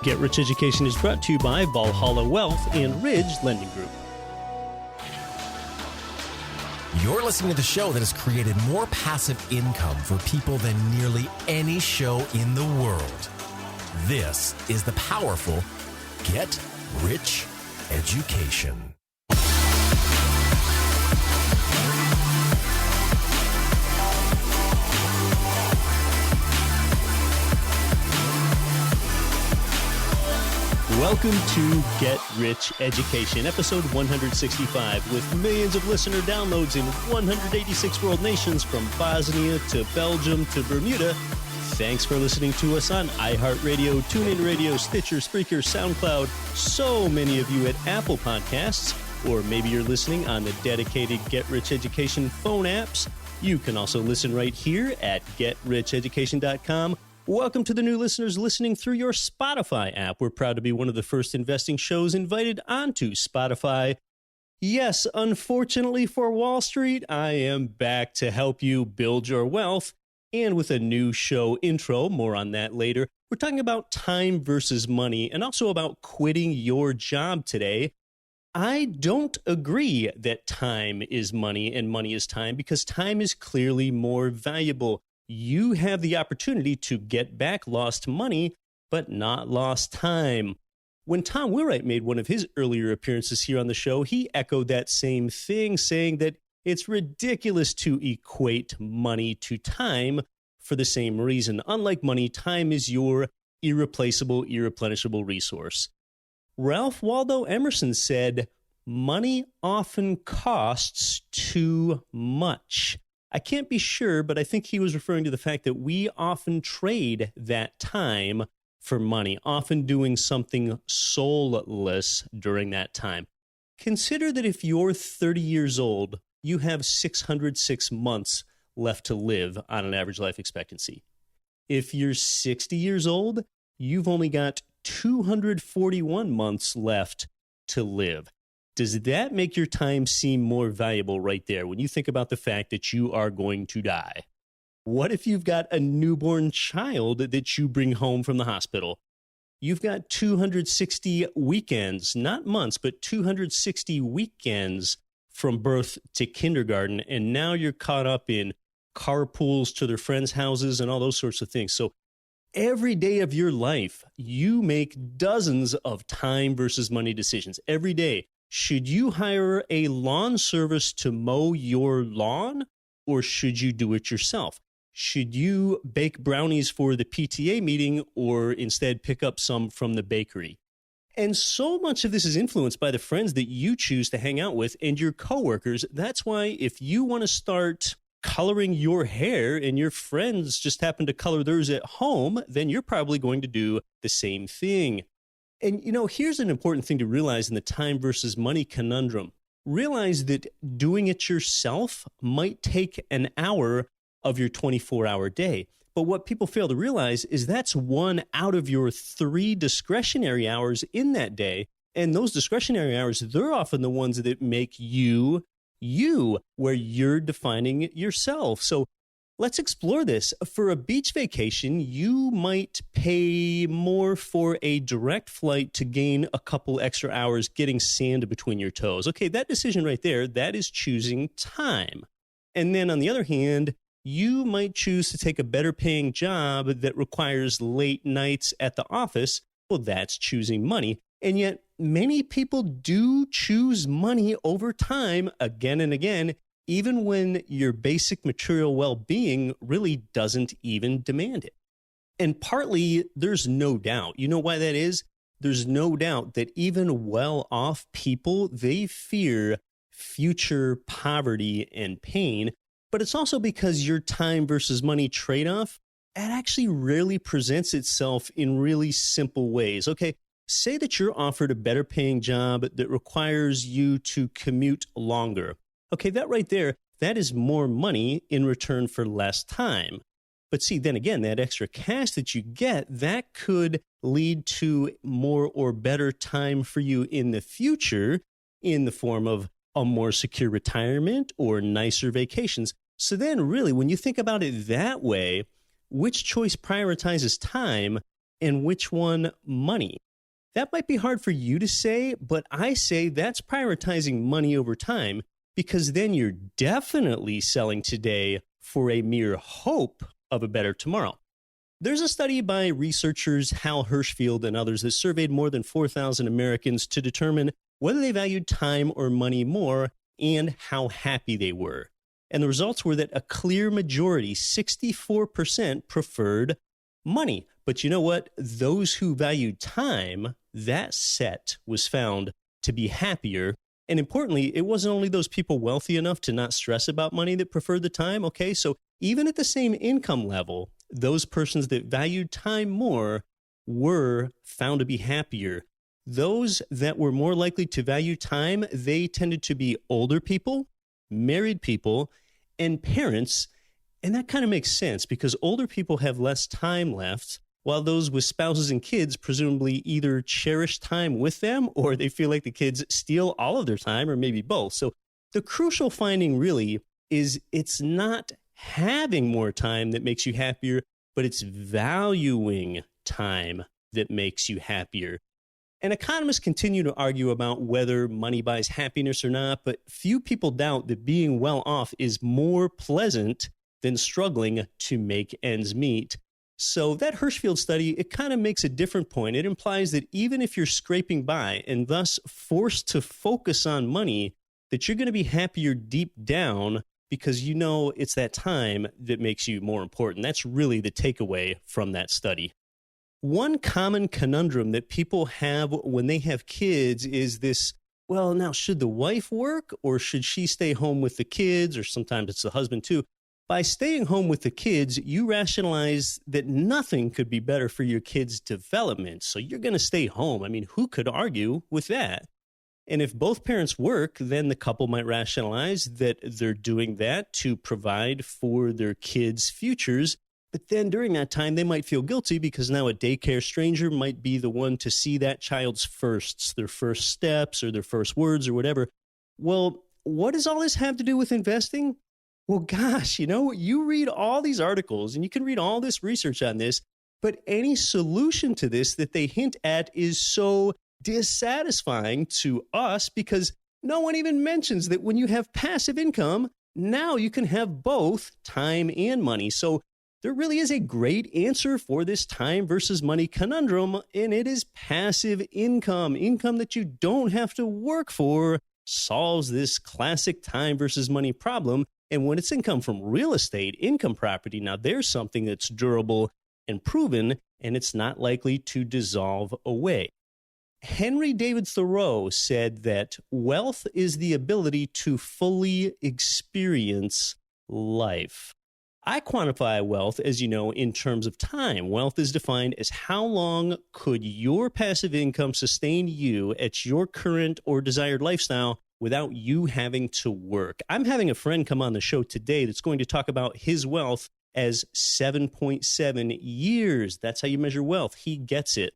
Get Rich Education is brought to you by Valhalla Wealth and Ridge Lending Group. You're listening to the show that has created more passive income for people than nearly any show in the world. This is the powerful Get Rich Education. Welcome to Get Rich Education, episode 165, with millions of listener downloads in 186 world nations from Bosnia to Belgium to Bermuda. Thanks for listening to us on iHeartRadio, TuneIn Radio, Stitcher, Spreaker, SoundCloud, so many of you at Apple Podcasts, or maybe you're listening on the dedicated Get Rich Education phone apps. You can also listen right here at GetRichEducation.com. Welcome to the new listeners listening through your Spotify app. We're proud to be one of the first investing shows invited onto Spotify. Yes, unfortunately for Wall Street, I am back to help you build your wealth. And with a new show intro, more on that later, we're talking about time versus money and also about quitting your job today. I don't agree that time is money and money is time because time is clearly more valuable. You have the opportunity to get back lost money, but not lost time. When Tom Wheelwright made one of his earlier appearances here on the show, he echoed that same thing, saying that it's ridiculous to equate money to time for the same reason. Unlike money, time is your irreplaceable, irreplenishable resource. Ralph Waldo Emerson said, "Money often costs too much." I can't be sure, but I think he was referring to the fact that we often trade that time for money, often doing something soulless during that time. Consider that if you're 30 years old, you have 606 months left to live on an average life expectancy. If you're 60 years old, you've only got 241 months left to live. Does that make your time seem more valuable right there when you think about the fact that you are going to die? What if you've got a newborn child that you bring home from the hospital? You've got 260 weekends, not months, but 260 weekends from birth to kindergarten, and now you're caught up in carpools to their friends' houses and all those sorts of things. So every day of your life, you make dozens of time versus money decisions every day. Should you hire a lawn service to mow your lawn, or should you do it yourself? Should you bake brownies for the PTA meeting, or instead pick up some from the bakery? And so much of this is influenced by the friends that you choose to hang out with and your coworkers. That's why if you want to start coloring your hair and your friends just happen to color theirs at home, then you're probably going to do the same thing. And, you know, here's an important thing to realize in the time versus money conundrum. Realize that doing it yourself might take an hour of your 24-hour day. But what people fail to realize is that's 1 out of your 3 discretionary hours in that day. And those discretionary hours, they're often the ones that make you, where you're defining yourself. So let's explore this. For a beach vacation, you might pay more for a direct flight to gain a couple extra hours getting sand between your toes. Okay, that decision right there, that is choosing time. And then on the other hand, you might choose to take a better paying job that requires late nights at the office. Well, that's choosing money. And yet many people do choose money over time again and again, even when your basic material well-being really doesn't even demand it. And partly, there's no doubt. You know why that is? There's no doubt that even well-off people, they fear future poverty and pain. But it's also because your time versus money trade-off, it actually rarely presents itself in really simple ways. Okay, say that you're offered a better paying job that requires you to commute longer. Okay, that right there, that is more money in return for less time. But see, then again, that extra cash that you get, that could lead to more or better time for you in the future in the form of a more secure retirement or nicer vacations. So then really, when you think about it that way, which choice prioritizes time and which one money? That might be hard for you to say, but I say that's prioritizing money over time, because then you're definitely selling today for a mere hope of a better tomorrow. There's a study by researchers Hal Hirschfield and others that surveyed more than 4,000 Americans to determine whether they valued time or money more and how happy they were. And the results were that a clear majority, 64%, preferred money. But you know what? Those who valued time, that set was found to be happier. And importantly, it wasn't only those people wealthy enough to not stress about money that preferred the time. Okay, so even at the same income level, those persons that valued time more were found to be happier. Those that were more likely to value time, they tended to be older people, married people, and parents. And that kind of makes sense because older people have less time left, while those with spouses and kids presumably either cherish time with them or they feel like the kids steal all of their time, or maybe both. So the crucial finding really is it's not having more time that makes you happier, but it's valuing time that makes you happier. And economists continue to argue about whether money buys happiness or not, but few people doubt that being well off is more pleasant than struggling to make ends meet. So that Hirschfield study, it kind of makes a different point. It implies that even if you're scraping by and thus forced to focus on money, that you're going to be happier deep down because you know it's that time that makes you more important. That's really the takeaway from that study. One common conundrum that people have when they have kids is this, well, now, should the wife work or should she stay home with the kids? Or sometimes it's the husband too. By staying home with the kids, you rationalize that nothing could be better for your kids' development. So you're going to stay home. I mean, who could argue with that? And if both parents work, then the couple might rationalize that they're doing that to provide for their kids' futures. But then during that time, they might feel guilty because now a daycare stranger might be the one to see that child's firsts, their first steps or their first words or whatever. Well, what does all this have to do with investing? Well, gosh, you read all these articles and you can read all this research on this, but any solution to this that they hint at is so dissatisfying to us because no one even mentions that when you have passive income, now you can have both time and money. So there really is a great answer for this time versus money conundrum, and it is passive income. Income that you don't have to work for solves this classic time versus money problem. And when it's income from real estate, income property, now there's something that's durable and proven, and it's not likely to dissolve away. Henry David Thoreau said that wealth is the ability to fully experience life. I quantify wealth, as you know, in terms of time. Wealth is defined as how long could your passive income sustain you at your current or desired lifestyle without you having to work. I'm having a friend come on the show today that's going to talk about his wealth as 7.7 years. That's how you measure wealth. He gets it.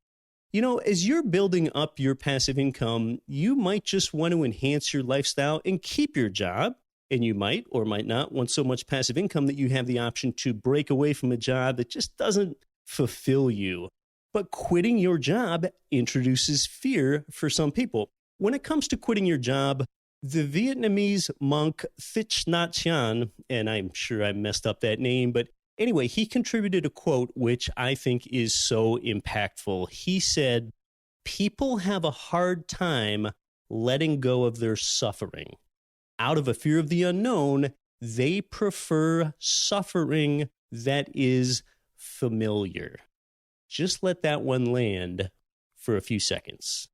As you're building up your passive income, you might just want to enhance your lifestyle and keep your job. And you might or might not want so much passive income that you have the option to break away from a job that just doesn't fulfill you. But quitting your job introduces fear for some people. When it comes to quitting your job, the Vietnamese monk Thich Nhat Hanh, and I'm sure I messed up that name, but anyway, he contributed a quote which I think is so impactful. He said, "People have a hard time letting go of their suffering. Out of a fear of the unknown, they prefer suffering that is familiar." Just let that one land for a few seconds.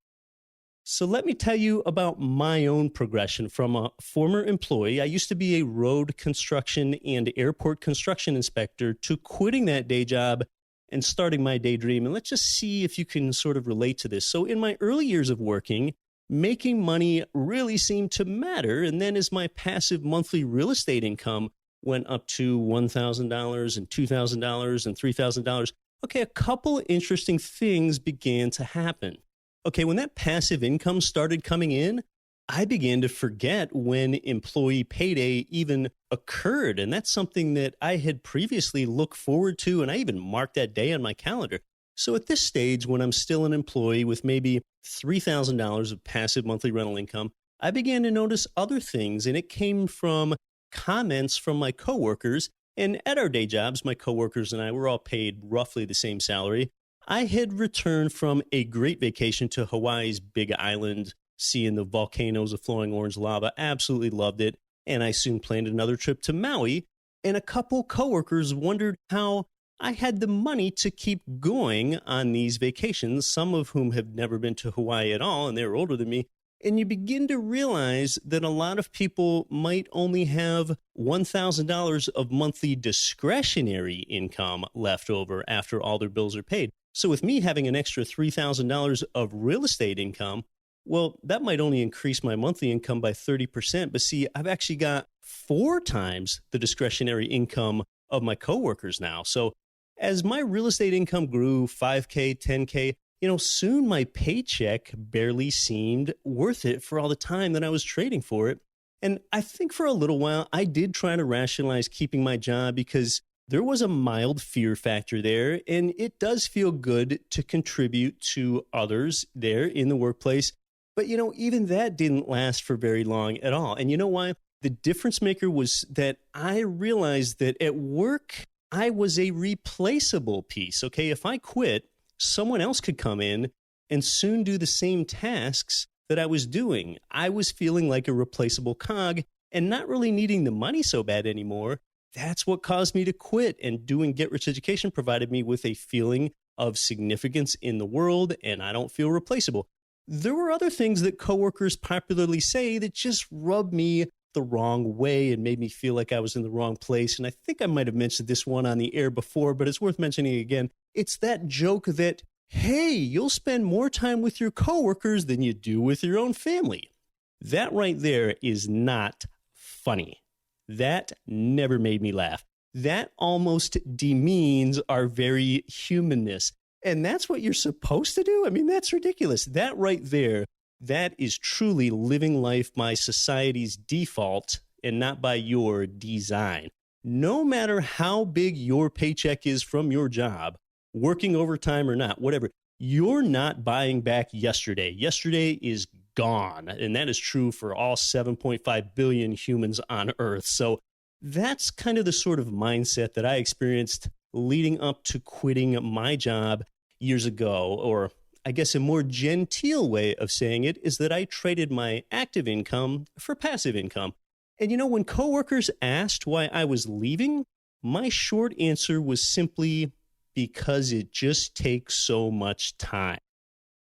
So let me tell you about my own progression from a former employee. I used to be a road construction and airport construction inspector to quitting that day job and starting my Daydream. And let's just see if you can sort of relate to this. So in my early years of working, making money really seemed to matter. And then as my passive monthly real estate income went up to $1,000 and $2,000 and $3,000, okay, a couple interesting things began to happen. Okay, when that passive income started coming in, I began to forget when employee payday even occurred. And that's something that I had previously looked forward to, and I even marked that day on my calendar. So at this stage, when I'm still an employee with maybe $3,000 of passive monthly rental income, I began to notice other things, and it came from comments from my coworkers. And at our day jobs, my coworkers and I were all paid roughly the same salary. I had returned from a great vacation to Hawaii's Big Island, seeing the volcanoes of flowing orange lava. Absolutely loved it. And I soon planned another trip to Maui. And a couple coworkers wondered how I had the money to keep going on these vacations, some of whom have never been to Hawaii at all, and they're older than me. And you begin to realize that a lot of people might only have $1,000 of monthly discretionary income left over after all their bills are paid. So with me having an extra $3,000 of real estate income, well, that might only increase my monthly income by 30%. But see, I've actually got 4 times the discretionary income of my coworkers now. So as my real estate income grew 5K, 10K, soon my paycheck barely seemed worth it for all the time that I was trading for it. And I think for a little while, I did try to rationalize keeping my job because there was a mild fear factor there. And it does feel good to contribute to others there in the workplace. But, even that didn't last for very long at all. And you know why? The difference maker was that I realized that at work, I was a replaceable piece. Okay, if I quit, someone else could come in and soon do the same tasks that I was doing. I was feeling like a replaceable cog and not really needing the money so bad anymore. That's what caused me to quit. And doing Get Rich Education provided me with a feeling of significance in the world, and I don't feel replaceable. There were other things that coworkers popularly say that just rubbed me the wrong way and made me feel like I was in the wrong place. And I think I might have mentioned this one on the air before, but it's worth mentioning again. It's that joke that, hey, you'll spend more time with your coworkers than you do with your own family. That right there is not funny. That never made me laugh. That almost demeans our very humanness. And that's what you're supposed to do? I mean, that's ridiculous. That right there, that is truly living life by society's default and not by your design. No matter how big your paycheck is from your job, working overtime or not, whatever, you're not buying back yesterday. Yesterday is gone. And that is true for all 7.5 billion humans on Earth. So that's kind of the sort of mindset that I experienced leading up to quitting my job years ago. Or I guess a more genteel way of saying it is that I traded my active income for passive income. And when coworkers asked why I was leaving, my short answer was simply because it just takes so much time.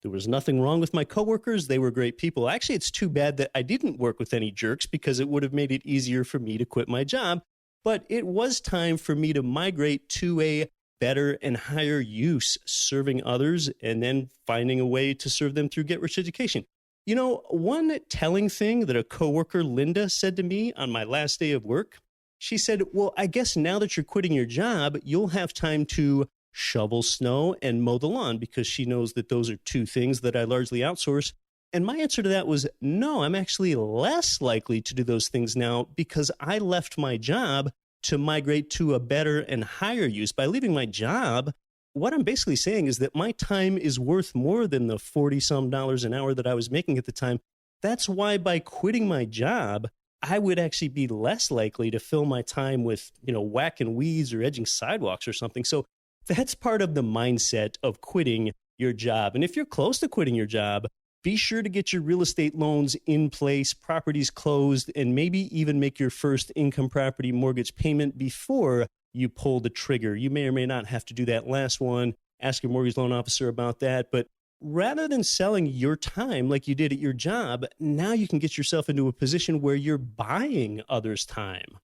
There was nothing wrong with my coworkers. They were great people. Actually, it's too bad that I didn't work with any jerks because it would have made it easier for me to quit my job. But it was time for me to migrate to a better and higher use, serving others and then finding a way to serve them through Get Rich Education. One telling thing that a coworker, Linda, said to me on my last day of work, she said, well, I guess now that you're quitting your job, you'll have time to shovel snow and mow the lawn, because she knows that those are 2 things that I largely outsource. And my answer to that was, no, I'm actually less likely to do those things now because I left my job to migrate to a better and higher use. By leaving my job, what I'm basically saying is that my time is worth more than the $40-some an hour that I was making at the time. That's why by quitting my job, I would actually be less likely to fill my time with, whacking weeds or edging sidewalks or something. So that's part of the mindset of quitting your job. And if you're close to quitting your job, be sure to get your real estate loans in place, properties closed, and maybe even make your first income property mortgage payment before you pull the trigger. You may or may not have to do that last one. Ask your mortgage loan officer about that. But rather than selling your time like you did at your job, now you can get yourself into a position where you're buying others' time.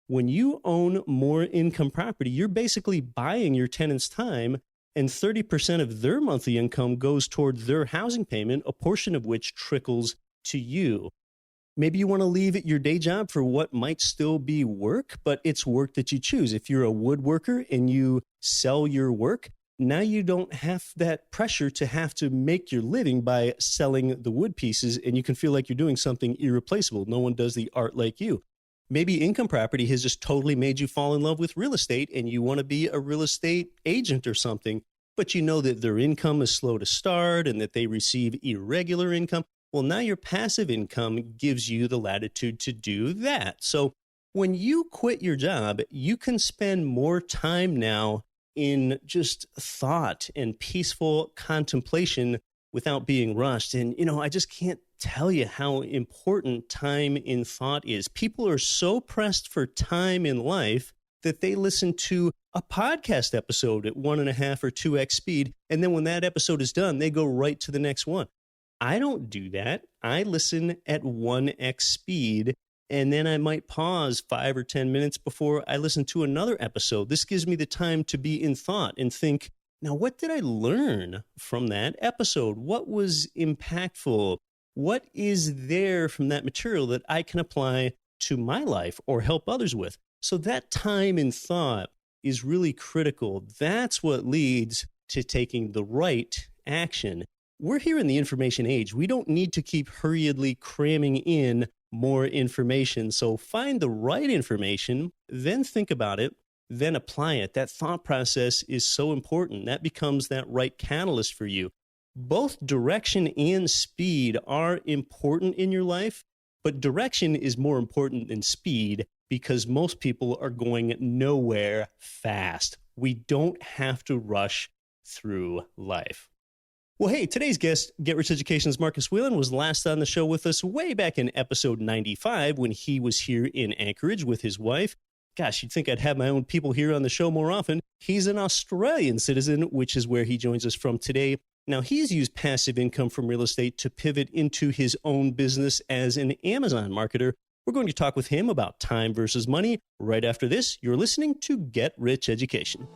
When you own more income property, you're basically buying your tenants' time, and 30% of their monthly income goes toward their housing payment, a portion of which trickles to you. Maybe you want to leave your day job for what might still be work, but it's work that you choose. If you're a woodworker and you sell your work, now you don't have that pressure to have to make your living by selling the wood pieces, and you can feel like you're doing something irreplaceable. No one does the art like you. Maybe income property has just totally made you fall in love with real estate and you want to be a real estate agent or something. but you know that their income is slow to start and that they receive irregular income. Well, now your passive income gives you the latitude to do that. So when you quit your job, you can spend more time now in just thought and peaceful contemplation without being rushed. And, I just can't tell you how important time in thought is. People are so pressed for time in life that they listen to a podcast episode at 1.5 or 2x speed. And then when that episode is done, they go right to the next one. I don't do that. I listen at 1x speed, and then I might pause 5 or 10 minutes before I listen to another episode. This gives me the time to be in thought and think, now, what did I learn from that episode? What was impactful? What is there from that material that I can apply to my life or help others with? So that time in thought is really critical. That's what leads to taking the right action. We're here in the information age. We don't need to keep hurriedly cramming in more information. So find the right information, then think about it, then apply it. That thought process is so important. That becomes that right catalyst for you. Both direction and speed are important in your life, but direction is more important than speed because most people are going nowhere fast. We don't have to rush through life. Well, hey, today's guest, Get Rich Education's Marcus Whelan, was last on the show with us way back in episode 95 when he was here in Anchorage with his wife. Gosh, you'd think I'd have my own people here on the show more often. He's an Australian citizen, which is where he joins us from today. Now, he's used passive income from real estate to pivot into his own business as an Amazon marketer. We're going to talk with him about time versus money. Right after this, you're listening to Get Rich Education.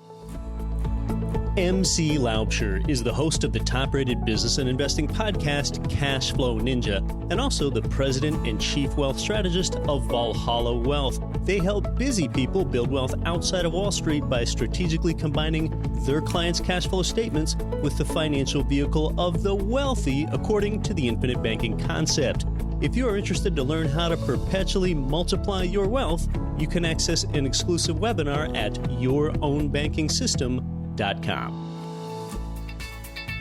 MC Laubscher is the host of the top-rated business and investing podcast, Cash Flow Ninja, and also the president and chief wealth strategist of Valhalla Wealth. They help busy people build wealth outside of Wall Street by strategically combining their clients' cash flow statements with the financial vehicle of the wealthy, according to the infinite banking concept. If you are interested to learn how to perpetually multiply your wealth, you can access an exclusive webinar at yourownbankingsystem.com.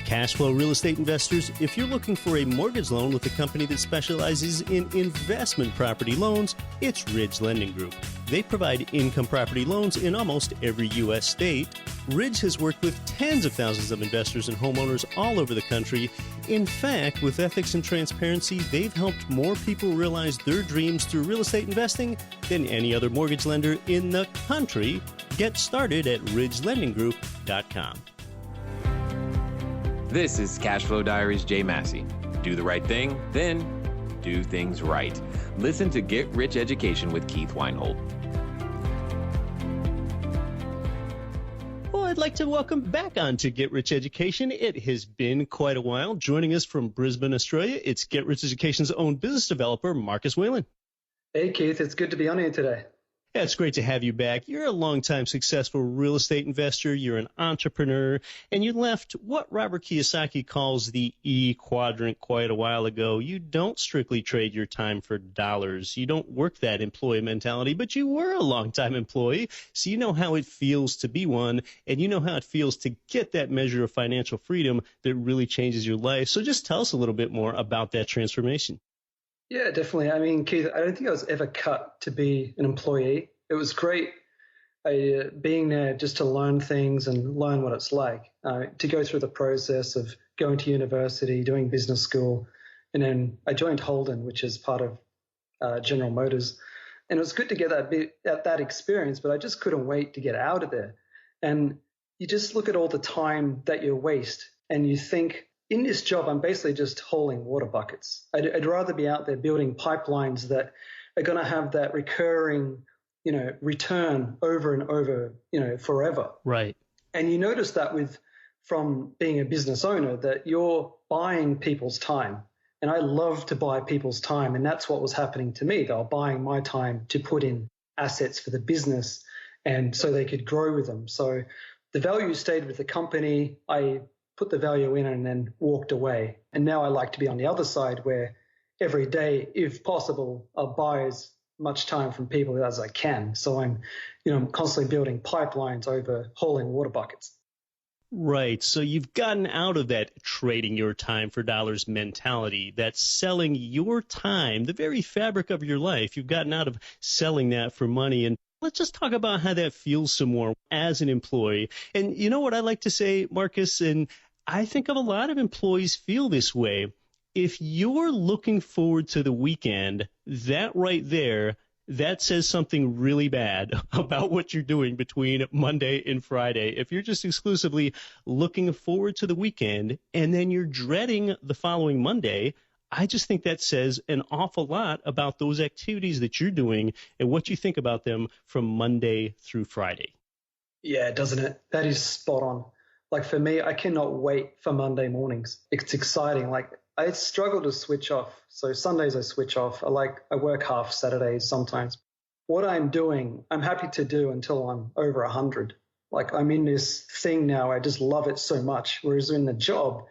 Cash flow real estate investors, if you're looking for a mortgage loan with a company that specializes in investment property loans, it's Ridge Lending Group. They provide income property loans in almost every U.S. state. Ridge has worked with tens of thousands of investors and homeowners all over the country. In fact, with ethics and transparency, they've helped more people realize their dreams through real estate investing than any other mortgage lender in the country. Get started at ridgelendinggroup.com. This is Cashflow Diaries Jay Massey. Do the right thing, then do things right. Listen to Get Rich Education with Keith Weinhold. Well, I'd like to welcome back on to Get Rich Education. It has been quite a while. Joining us from Brisbane, Australia, it's Get Rich Education's own business developer, Marcus Whelan. Hey, Keith. It's good to be on here today. Yeah, it's great to have you back. You're a longtime successful real estate investor. You're an entrepreneur, and you left what Robert Kiyosaki calls the E quadrant quite a while ago. You don't strictly trade your time for dollars. You don't work that employee mentality, but you were a longtime employee, so you know how it feels to be one, and you know how it feels to get that measure of financial freedom that really changes your life. So just tell us a little bit more about that transformation. Yeah, definitely. I mean, Keith, I don't think I was ever cut to be an employee. It was great being there just to learn things and learn what it's like, to go through the process of going to university, doing business school. And then I joined Holden, which is part of General Motors. And it was good to get that experience, but I just couldn't wait to get out of there. And you just look at all the time that you waste and you think, in this job, I'm basically just hauling water buckets. I'd rather be out there building pipelines that are going to have that recurring, return over and over, forever. Right. And you notice that from being a business owner, that you're buying people's time. And I love to buy people's time. And that's what was happening to me. They were buying my time to put in assets for the business and so they could grow with them. So the value stayed with the company. I put the value in and then walked away. And now I like to be on the other side where every day, if possible, I'll buy as much time from people as I can. So I'm constantly building pipelines over hauling water buckets. Right. So you've gotten out of that trading your time for dollars mentality, that selling your time, the very fabric of your life. You've gotten out of selling that for money. And let's just talk about how that feels some more as an employee. And you know what I like to say, Marcus, and I think of a lot of employees feel this way. If you're looking forward to the weekend, that right there, that says something really bad about what you're doing between Monday and Friday. If you're just exclusively looking forward to the weekend and then you're dreading the following Monday, I just think that says an awful lot about those activities that you're doing and what you think about them from Monday through Friday. Yeah, doesn't it? That is spot on. Like for me, I cannot wait for Monday mornings. It's exciting. Like I struggle to switch off. So Sundays I switch off. I work half Saturdays sometimes. What I'm doing, I'm happy to do until I'm over 100. Like I'm in this thing now. I just love it so much. Whereas in the job,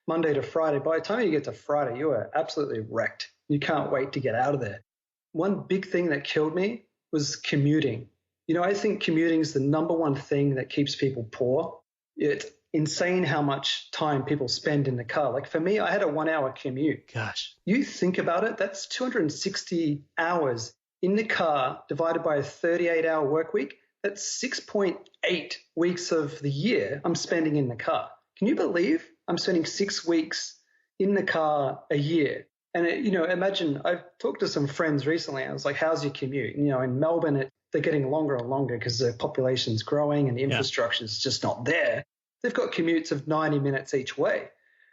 Monday to Friday, by the time you get to Friday, you are absolutely wrecked. You can't wait to get out of there. One big thing that killed me was commuting. You know, I think commuting is the number one thing that keeps people poor. It's insane how much time people spend in the car. Like for me, I had a 1 hour commute. Gosh. You think about it, that's 260 hours in the car divided by a 38-hour work week. That's 6.8 weeks of the year I'm spending in the car. Can you believe I'm spending 6 weeks in the car a year? And, imagine I've talked to some friends recently. I was like, how's your commute? In Melbourne, they're getting longer and longer because the population's growing and the infrastructure is just not there. They've got commutes of 90 minutes each way.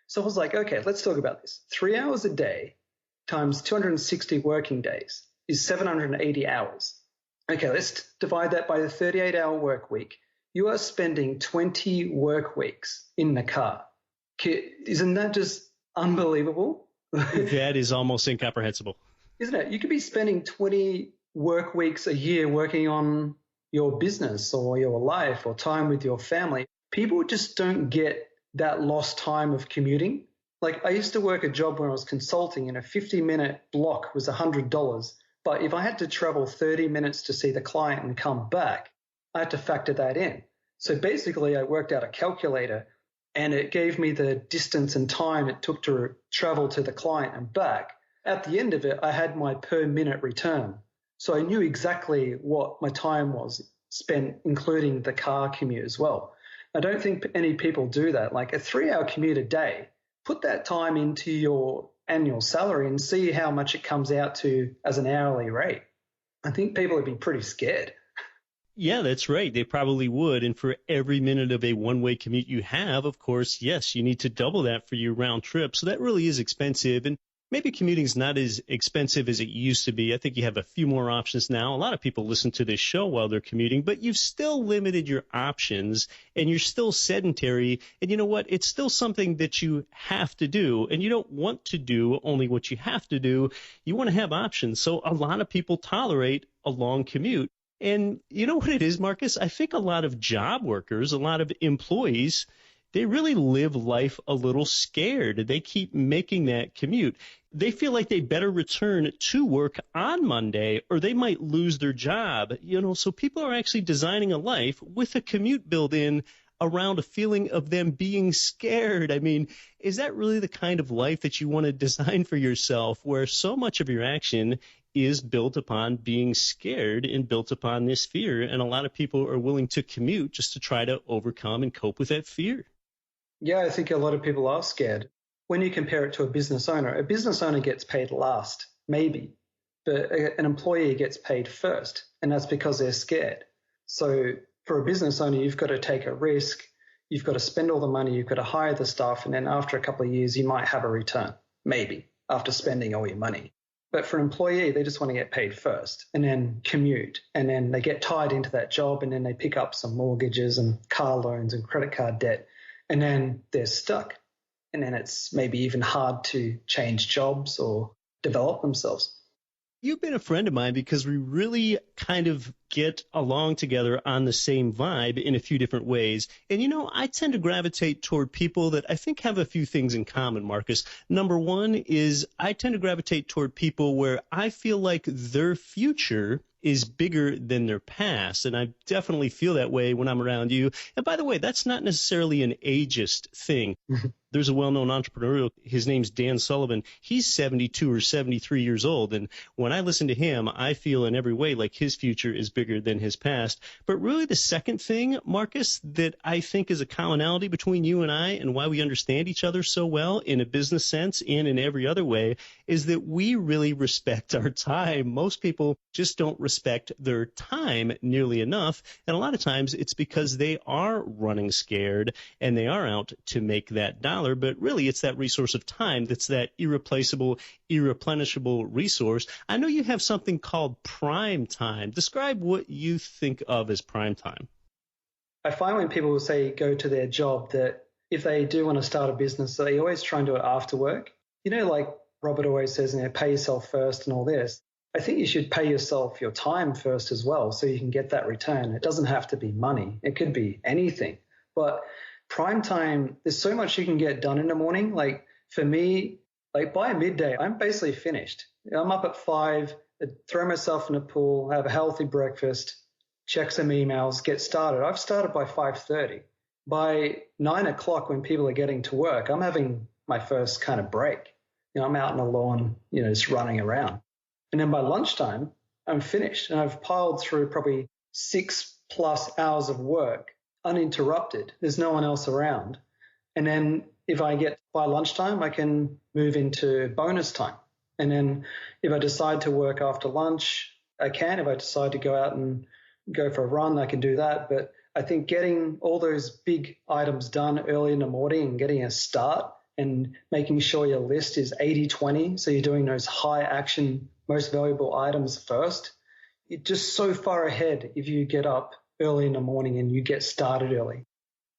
So I was like, okay, let's talk about this. 3 hours a day times 260 working days is 780 hours. Okay, let's divide that by the 38-hour work week. You are spending 20 work weeks in the car. Isn't that just unbelievable? That is almost incomprehensible. Isn't it? You could be spending 20 work weeks a year working on your business or your life or time with your family. People just don't get that lost time of commuting. Like I used to work a job where I was consulting and a 50-minute block was $100. But if I had to travel 30 minutes to see the client and come back, I had to factor that in. So basically I worked out a calculator and it gave me the distance and time it took to travel to the client and back. At the end of it, I had my per minute return. So I knew exactly what my time was spent, including the car commute as well. I don't think any people do that. Like a 3-hour commute a day, put that time into your annual salary and see how much it comes out to as an hourly rate. I think people would be pretty scared. Yeah, that's right. They probably would. And for every minute of a one-way commute you have, of course, yes, you need to double that for your round trip. So that really is expensive. And maybe commuting is not as expensive as it used to be. I think you have a few more options now. A lot of people listen to this show while they're commuting, but you've still limited your options and you're still sedentary. And you know what? It's still something that you have to do. And you don't want to do only what you have to do. You want to have options. So a lot of people tolerate a long commute. And you know what it is, Marcus? I think a lot of job workers, a lot of employees, they really live life a little scared. They keep making that commute. They feel like they better return to work on Monday or they might lose their job. So people are actually designing a life with a commute built in around a feeling of them being scared. I mean, is that really the kind of life that you want to design for yourself where so much of your action is built upon being scared and built upon this fear? And a lot of people are willing to commute just to try to overcome and cope with that fear. Yeah, I think a lot of people are scared. When you compare it to a business owner gets paid last, maybe, but an employee gets paid first, and that's because they're scared. So for a business owner, you've got to take a risk, you've got to spend all the money, you've got to hire the staff, and then after a couple of years, you might have a return, maybe, after spending all your money. But for an employee, they just want to get paid first and then commute, and then they get tied into that job, and then they pick up some mortgages and car loans and credit card debt. And then they're stuck. And then it's maybe even hard to change jobs or develop themselves. You've been a friend of mine because we really kind of get along together on the same vibe in a few different ways. And, I tend to gravitate toward people that I think have a few things in common, Marcus. Number one is I tend to gravitate toward people where I feel like their future is bigger than their past. And I definitely feel that way when I'm around you. And by the way, that's not necessarily an ageist thing. There's a well-known entrepreneur. His name's Dan Sullivan. He's 72 or 73 years old. And when I listen to him, I feel in every way like his future is bigger than his past. But really the second thing, Marcus, that I think is a commonality between you and I and why we understand each other so well in a business sense and in every other way is that we really respect our time. Most people just don't respect their time nearly enough. And a lot of times it's because they are running scared and they are out to make that dollar. But really, it's that resource of time that's that irreplaceable, irreplenishable resource. I know you have something called prime time. Describe what you think of as prime time. I find when people will say go to their job that if they do want to start a business, they always try and do it after work. You know, like Robert always says, pay yourself first and all this. I think you should pay yourself your time first as well so you can get that return. It doesn't have to be money. It could be anything. But prime time, there's so much you can get done in the morning. Like for me, like by midday, I'm basically finished. I'm up at 5, I throw myself in a pool, have a healthy breakfast, check some emails, get started. I've started by 5:30. By 9 o'clock when people are getting to work, I'm having my first kind of break. I'm out on the lawn, just running around. And then by lunchtime, I'm finished. And I've piled through probably 6+ hours of work uninterrupted. There's no one else around. And then if I get by lunchtime, I can move into bonus time. And then if I decide to work after lunch, I can. If I decide to go out and go for a run, I can do that. But I think getting all those big items done early in the morning and getting a start and making sure your list is 80-20, so you're doing those high action, most valuable items first, you're just so far ahead if you get up early in the morning and you get started early.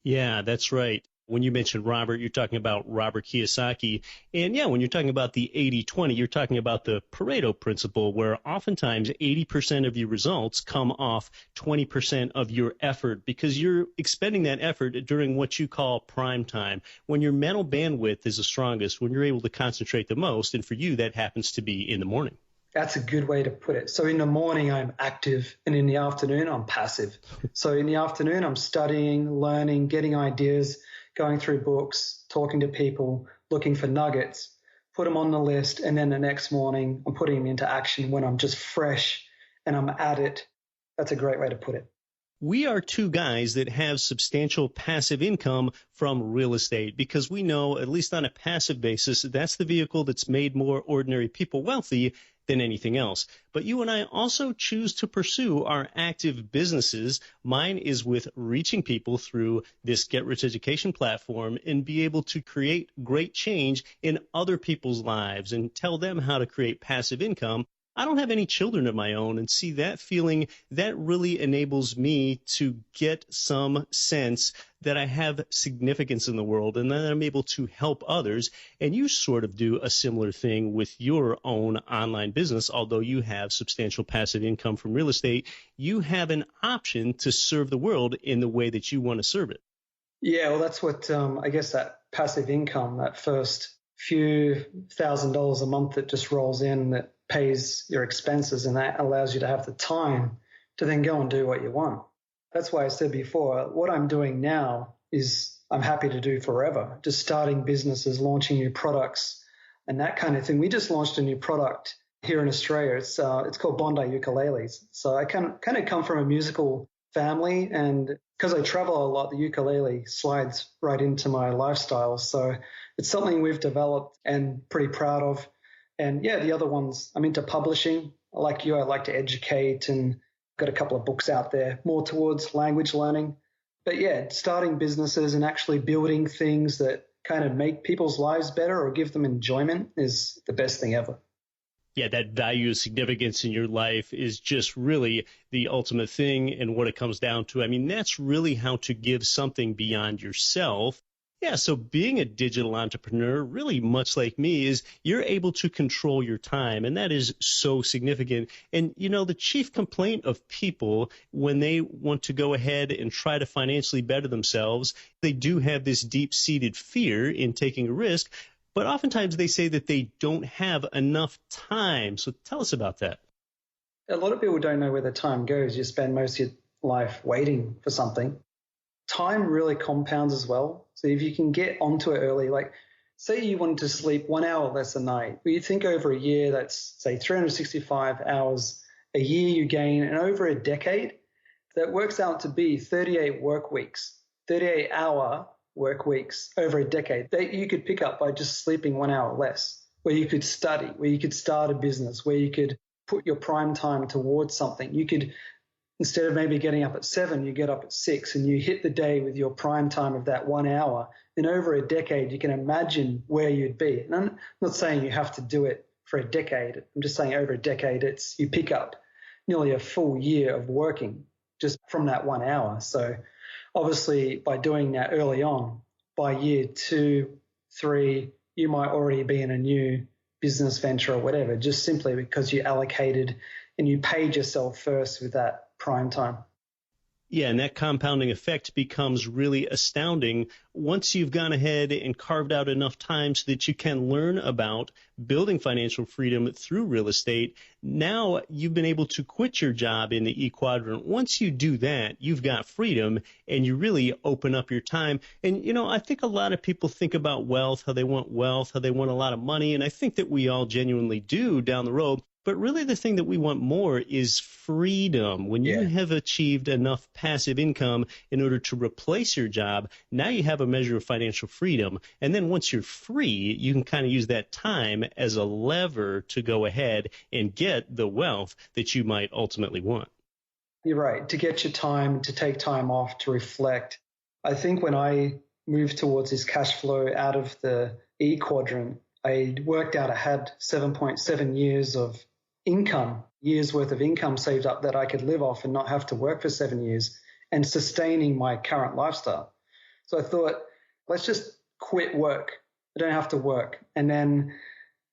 Yeah, that's right. When you mentioned Robert, you're talking about Robert Kiyosaki. And yeah, when you're talking about the 80-20, you're talking about the Pareto principle, where oftentimes 80% of your results come off 20% of your effort because you're expending that effort during what you call prime time, when your mental bandwidth is the strongest, when you're able to concentrate the most. And for you, that happens to be in the morning. That's a good way to put it. So in the morning, I'm active, and in the afternoon, I'm passive. So in the afternoon, I'm studying, learning, getting ideas, going through books, talking to people, looking for nuggets, put them on the list, and then the next morning, I'm putting them into action when I'm just fresh and I'm at it. That's a great way to put it. We are two guys that have substantial passive income from real estate because we know, at least on a passive basis, that's the vehicle that's made more ordinary people wealthy than anything else. But you and I also choose to pursue our active businesses. Mine is with reaching people through this Get Rich Education platform and be able to create great change in other people's lives and tell them how to create passive income. I don't have any children of my own, and see that feeling, that really enables me to get some sense that I have significance in the world and that I'm able to help others. And you sort of do a similar thing with your own online business. Although you have substantial passive income from real estate, you have an option to serve the world in the way that you want to serve it. Yeah, well, that's what I guess that passive income, that first few $1,000s a month that just rolls in, that pays your expenses, and that allows you to have the time to then go and do what you want. That's why I said before, what I'm doing now is I'm happy to do forever, just starting businesses, launching new products and that kind of thing. We just launched a new product here in Australia. It's called Bondi Ukuleles. So I kind of come from a musical family, and because I travel a lot, the ukulele slides right into my lifestyle. So it's something we've developed and pretty proud of. And yeah, the other ones, I'm into publishing. Like you, I like to educate and got a couple of books out there more towards language learning. But yeah, starting businesses and actually building things that kind of make people's lives better or give them enjoyment is the best thing ever. Yeah, that value of significance in your life is just really the ultimate thing and what it comes down to. I mean, that's really how to give something beyond yourself. Yeah, so being a digital entrepreneur, really much like me, is you're able to control your time, and that is so significant. And, the chief complaint of people when they want to go ahead and try to financially better themselves, they do have this deep-seated fear in taking a risk, but oftentimes they say that they don't have enough time. So tell us about that. a lot of people don't know where the time goes. You spend most of your life waiting for something. Time really compounds as well. So if you can get onto it early, like say you wanted to sleep 1 hour less a night, but you think over a year, that's say 365 hours a year you gain, and over a decade, that works out to be 38 work weeks, 38-hour work weeks over a decade that you could pick up by just sleeping 1 hour less, where you could study, where you could start a business, where you could put your prime time towards something. You could, instead of maybe getting up at 7, you get up at 6 and you hit the day with your prime time of that 1 hour. And over a decade, you can imagine where you'd be. And I'm not saying you have to do it for a decade. I'm just saying over a decade, you pick up nearly a full year of working just from that 1 hour. So obviously by doing that early on, by year 2, 3, you might already be in a new business venture or whatever, just simply because you allocated and you paid yourself first with that prime time. Yeah, and that compounding effect becomes really astounding once you've gone ahead and carved out enough time so that you can learn about building financial freedom through real estate. Now you've been able to quit your job in the E quadrant. Once you do that, you've got freedom and you really open up your time. And, I think a lot of people think about wealth, how they want a lot of money. And I think that we all genuinely do down the road. But really the thing that we want more is freedom. When you have achieved enough passive income in order to replace your job, now you have a measure of financial freedom. And then once you're free, you can kind of use that time as a lever to go ahead and get the wealth that you might ultimately want. You're right. To get your time, to take time off, to reflect. I think when I moved towards this cash flow out of the E quadrant, I worked out I had 7.7 years of years worth of income saved up that I could live off and not have to work for 7 years and sustaining my current lifestyle. So I thought, let's just quit work. I don't have to work. And then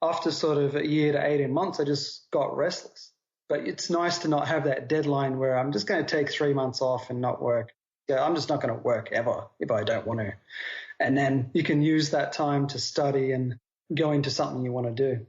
after sort of a year to 18 months, I just got restless. But it's nice to not have that deadline where I'm just going to take 3 months off and not work. Yeah, I'm just not going to work ever if I don't want to. And then you can use that time to study and go into something you want to do.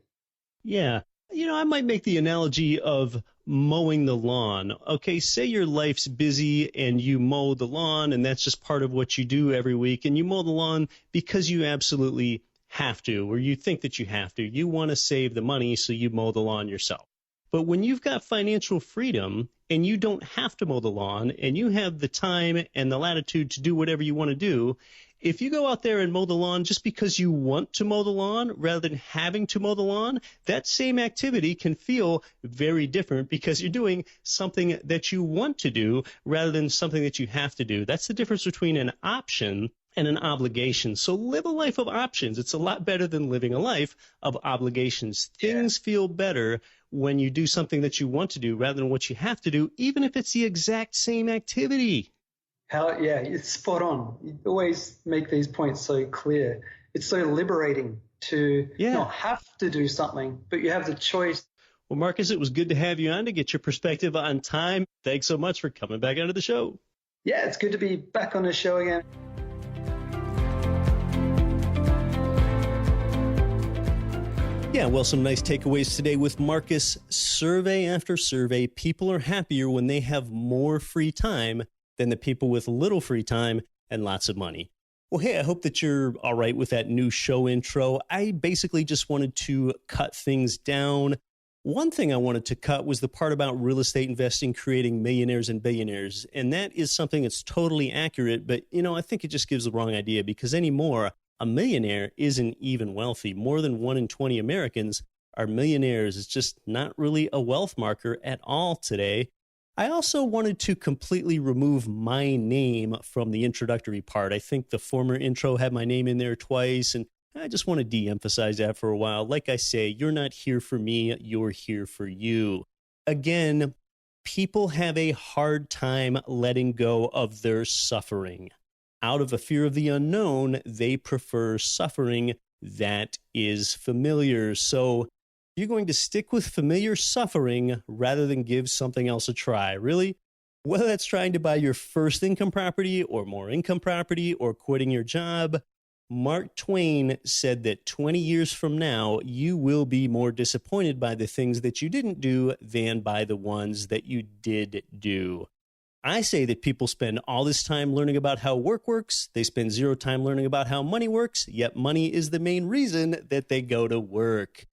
Yeah. I might make the analogy of mowing the lawn. Okay, say your life's busy and you mow the lawn and that's just part of what you do every week, and you mow the lawn because you absolutely have to, or you think that you have to. You want to save the money, so you mow the lawn yourself. But when you've got financial freedom and you don't have to mow the lawn and you have the time and the latitude to do whatever you want to do, if you go out there and mow the lawn just because you want to mow the lawn rather than having to mow the lawn, that same activity can feel very different because you're doing something that you want to do rather than something that you have to do. That's the difference between an option and an obligation. So live a life of options. It's a lot better than living a life of obligations. Things feel better when you do something that you want to do rather than what you have to do, even if it's the exact same activity. It's spot on. You always make these points so clear. It's so liberating to not have to do something, but you have the choice. Well, Marcus, it was good to have you on to get your perspective on time. Thanks so much for coming back onto the show. Yeah, it's good to be back on the show again. Yeah, well, some nice takeaways today with Marcus. Survey after survey, people are happier when they have more free time than the people with little free time and lots of money. Well, hey, I hope that you're all right with that new show intro. I basically just wanted to cut things down. One thing I wanted to cut was the part about real estate investing creating millionaires and billionaires. And that is something that's totally accurate, but, I think it just gives the wrong idea because anymore, a millionaire isn't even wealthy. More than 1 in 20 Americans are millionaires. It's just not really a wealth marker at all today. I also wanted to completely remove my name from the introductory part. I think the former intro had my name in there twice, and I just want to de-emphasize that for a while. Like I say, you're not here for me, you're here for you. Again, people have a hard time letting go of their suffering. Out of a fear of the unknown, they prefer suffering that is familiar. So you're going to stick with familiar suffering rather than give something else a try. Really? Whether that's trying to buy your first income property or more income property or quitting your job, Mark Twain said that 20 years from now, you will be more disappointed by the things that you didn't do than by the ones that you did do. I say that people spend all this time learning about how work works. They spend zero time learning about how money works, yet money is the main reason that they go to work.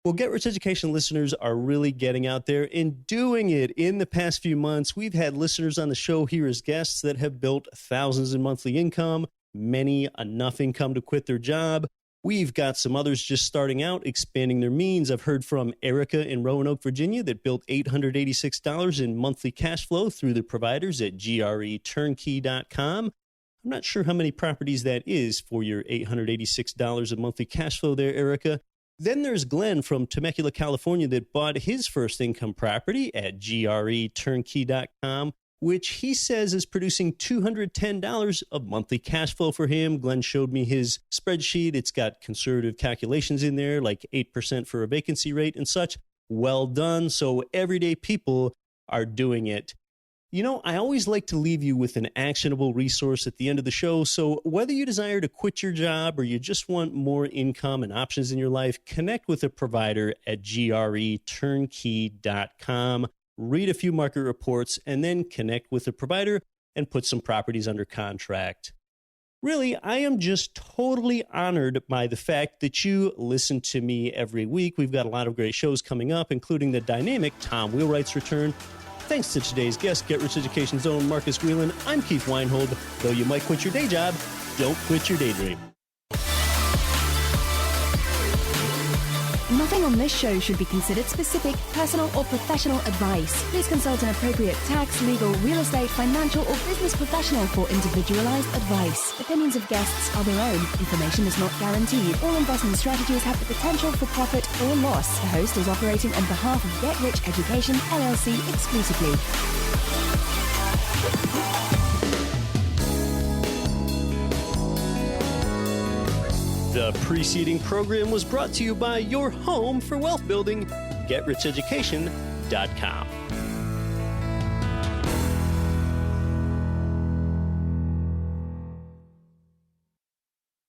Well, Get Rich Education listeners are really getting out there and doing it. In the past few months, we've had listeners on the show here as guests that have built thousands in monthly income, many enough income to quit their job. We've got some others just starting out, expanding their means. I've heard from Erica in Roanoke, Virginia, that built $886 in monthly cash flow through the providers at GREturnkey.com. I'm not sure how many properties that is for your $886 of monthly cash flow there, Erica. Then there's Glenn from Temecula, California, that bought his first income property at GREturnkey.com, which he says is producing $210 of monthly cash flow for him. Glenn showed me his spreadsheet. It's got conservative calculations in there, like 8% for a vacancy rate and such. Well done. So everyday people are doing it. You know, I always like to leave you with an actionable resource at the end of the show. So whether you desire to quit your job or you just want more income and options in your life, connect with a provider at GREturnkey.com. Read a few market reports, and then connect with a provider and put some properties under contract. Really, I am just totally honored by the fact that you listen to me every week. We've got a lot of great shows coming up, including the dynamic Tom Wheelwright's return. Thanks to today's guest, Get Rich Education's own Marcus Whelan. I'm Keith Weinhold. Though you might quit your day job, don't quit your daydream. Nothing on this show should be considered specific, personal, or professional advice. Please consult an appropriate tax, legal, real estate, financial, or business professional for individualized advice. Opinions of guests are their own. Information is not guaranteed. All investment strategies have the potential for profit or loss. The host is operating on behalf of Get Rich Education, LLC exclusively. The preceding program was brought to you by your home for wealth building, GetRichEducation.com.